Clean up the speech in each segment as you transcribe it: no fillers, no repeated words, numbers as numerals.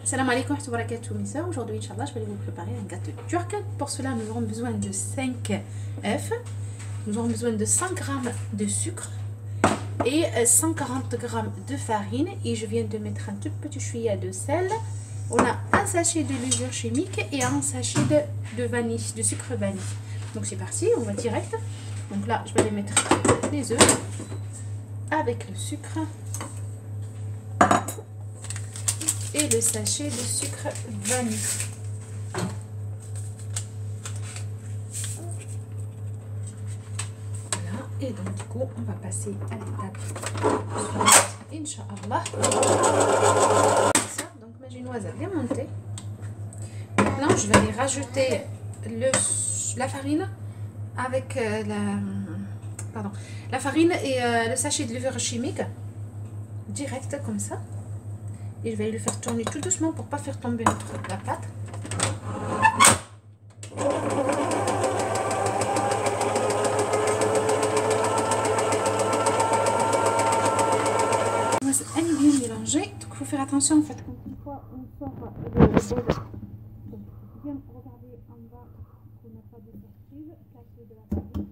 Salam alaikum wa barakatuh mes soeurs. Aujourd'hui, Inch'Allah, je vais vous préparer un gâteau turc. Pour cela, nous aurons besoin de 5 œufs. Nous aurons besoin de 100 g de sucre et 140 g de farine. Et je viens de mettre un tout petit chouïa de sel. On a un sachet de levure chimique et un sachet de vanille, de sucre vanille. Donc c'est parti, on va direct. Donc là, je vais les mettre les œufs avec le sucre et le sachet de sucre vanille. Voilà, et donc du coup, on va passer à l'étape suivante, Inch'Allah. Donc ma génoise a bien monté. Maintenant, je vais aller rajouter la farine avec la farine et le sachet de levure chimique direct comme ça. Et je vais le faire tourner tout doucement pour ne pas faire tomber la pâte. Elle est bien mélangée, donc il faut faire attention en fait quand une fois on sort le bol. Donc bien regarder en bas qu'on n'a pas de sortie, cacher de la farine.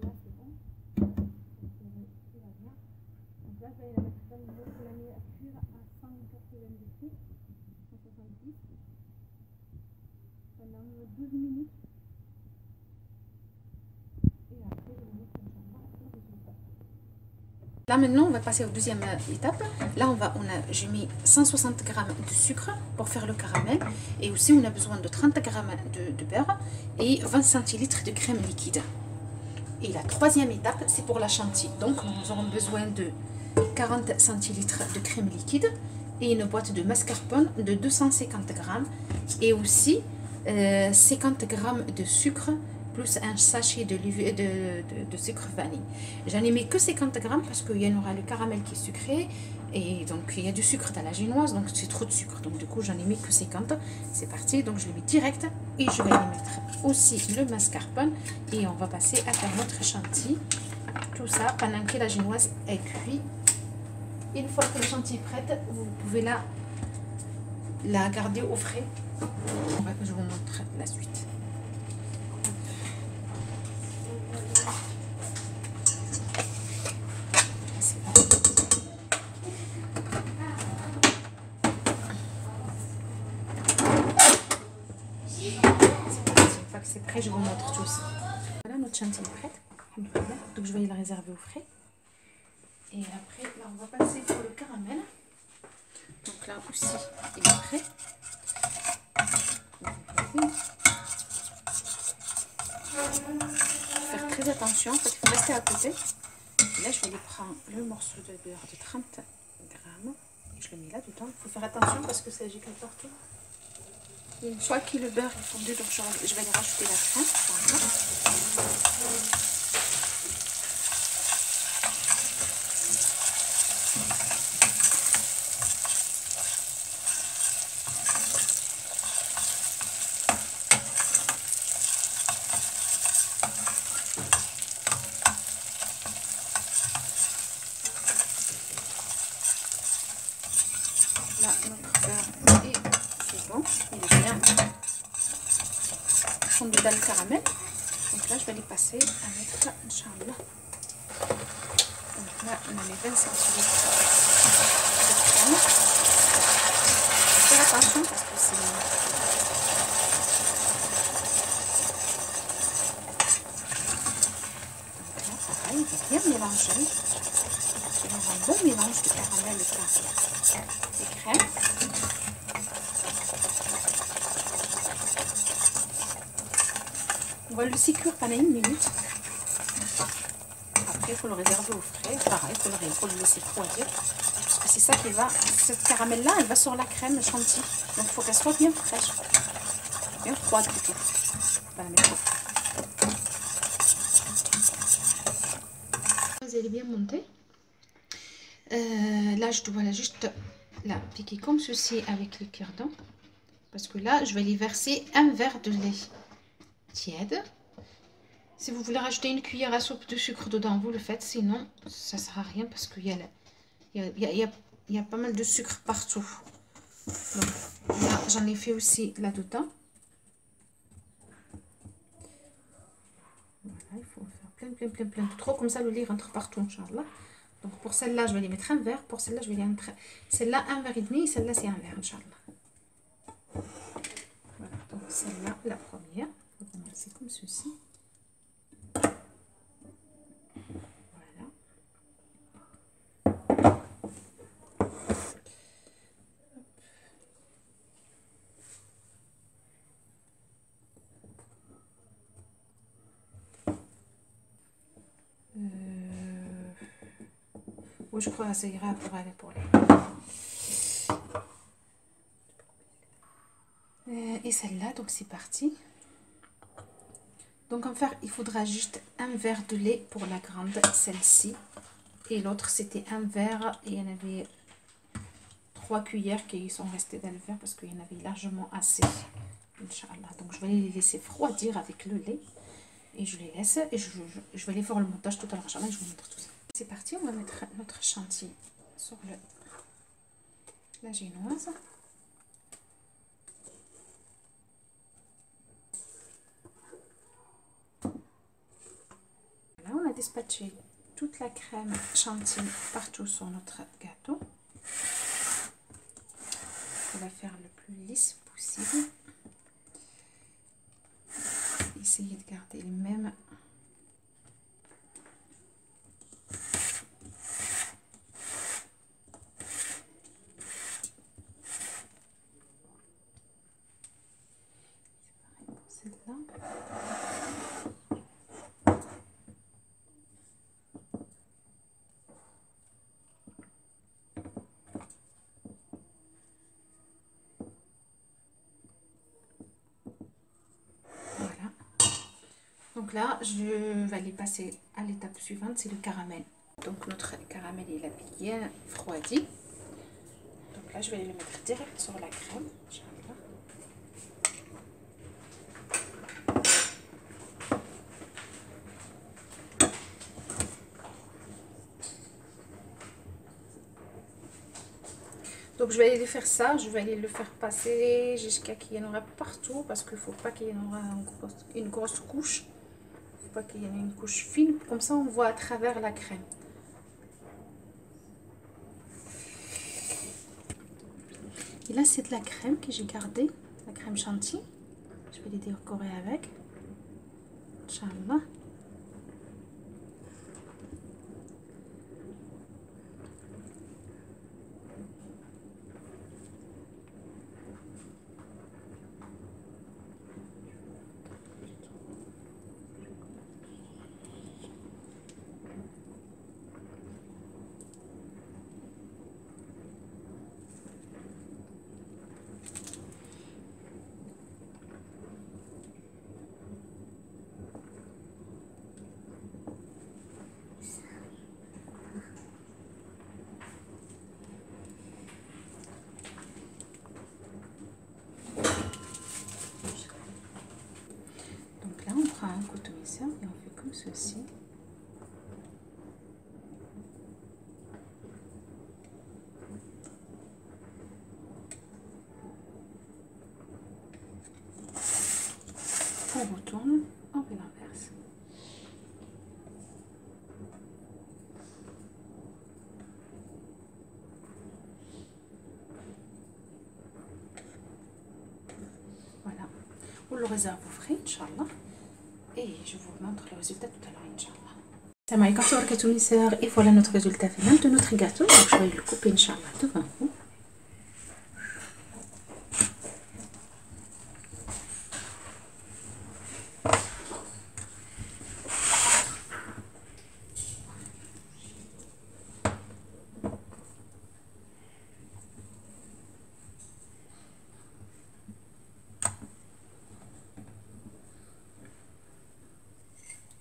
Là c'est bon. Tout va bien. Donc là je vais la mettre dans le bol pour la mettre à cuire à 190 degrés, 170 pendant 12 minutes. Et après je vais mettre le résultat. Là maintenant on va passer aux deuxième étape. Là j'ai mis 160 g de sucre pour faire le caramel et aussi on a besoin de 30 g de beurre et 20 centilitres de crème liquide. Et la troisième étape c'est pour la chantilly. Donc nous aurons besoin de 40 centilitres de crème liquide et une boîte de mascarpone de 250 g et aussi 50 g de sucre plus un sachet de sucre vanille. J'en ai mis que 50 g parce qu'il y aura le caramel qui est sucré et donc il y a du sucre dans la génoise, donc c'est trop de sucre, donc du coup j'en ai mis que 50. C'est parti, donc je le mets direct et je vais y mettre aussi le mascarpone et on va passer à faire notre chantilly. Tout ça pendant que la génoise est cuite. Une fois que le chantilly est prête, vous pouvez la garder au frais. On va que je vous montre la suite. C'est prêt, je vous montre tout ça. Voilà, notre chantilly est prête. Donc je vais la réserver au frais. Et après, là, on va passer pour le caramel. Donc là aussi, il est prêt. Faire très attention, en fait, il faut rester à côté. Et là, je vais aller prendre le morceau de beurre de 30 g. Et je le mets là dedans. Il faut faire attention parce que ça gicle partout. Une fois que le beurre est fondu, donc je vais aller rajouter la crème. Voilà. Là, notre beurre est bon, il est bien fondu dans le caramel. Donc là, je vais les passer à mettre Inch'Allah. Donc là, on a les 20 centilitres de crème. Faites attention parce que c'est... Donc là, pareil, il va bien mélanger. Il va y avoir un bon mélange de caramel et crème. On va le laisser cuire pendant 1 minute. Après, il faut le réserver au frais. Pareil, il faut le laisser refroidir. Parce que c'est ça qui va... Cette caramel-là, elle va sur la crème chantilly. Donc, il faut qu'elle soit bien fraîche. Bien froide plutôt. Pas la mettre au frais. Elle est bien montée. Là, je dois juste la piquer comme ceci avec le cure-dent. Parce que là, je vais y verser un verre de lait tiède. Si vous voulez rajouter une cuillère à soupe de sucre dedans, vous le faites. Sinon, ça ne sert à rien parce qu'il y a pas mal de sucre partout. Donc là, j'en ai fait aussi là-dedans. Voilà, il faut faire plein de trop, comme ça le lait rentre partout, Inch'Allah. Donc pour celle-là, je vais les mettre un verre. Pour celle-là, je vais les mettre... Celle-là, un verre et demi. Celle-là, c'est un verre, Inch'Allah. Voilà, donc celle-là, la première. On va commencer comme ceci. Oui, je crois que ça ira pour aller pour les... et celle-là, donc c'est parti. Donc en faire, il faudra juste un verre de lait pour la grande, celle-ci. Et l'autre, c'était un verre et il y en avait 3 cuillères qui sont restées dans le verre parce qu'il y en avait largement assez. Inch'Allah. Donc je vais les laisser refroidir avec le lait. Et je les laisse et je vais aller faire le montage tout à l'heure. Inch'Allah, je vous montre tout ça. C'est parti, on va mettre notre chantilly sur la génoise. Là, on a dispatché toute la crème chantilly partout sur notre gâteau. On va faire le plus lisse possible. Essayez de garder les mêmes. Celle-là. Voilà. Donc là, je vais aller passer à l'étape suivante, c'est le caramel. Donc notre caramel il a bien refroidi. Donc là, je vais le mettre direct sur la crème. Donc je vais aller faire ça, je vais aller le faire passer jusqu'à qu'il y en aura partout parce qu'il ne faut pas qu'il y en aura une grosse couche. Il ne faut pas qu'il y en ait une couche fine, comme ça on voit à travers la crème. Et là c'est de la crème que j'ai gardée, la crème chantilly. Je vais les décorer avec. Inch'Allah. Un cotomiseur et on fait comme ceci. On retourne, on fait l'inverse. Voilà, on le réserve au frais, Inch'Allah. Et je vous montre le résultat tout à l'heure, Inch'Allah. Salam alaikum wa rahmatullahi wa barakatuh. Et voilà notre résultat final de notre gâteau. Donc je vais le couper, Inch'Allah, devant vous.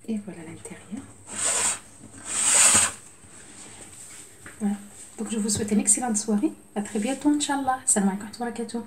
Et voilà l'intérieur. Voilà. Donc je vous souhaite une excellente soirée. À très bientôt, Inch'Allah. Salam alaikum wa barakatuh.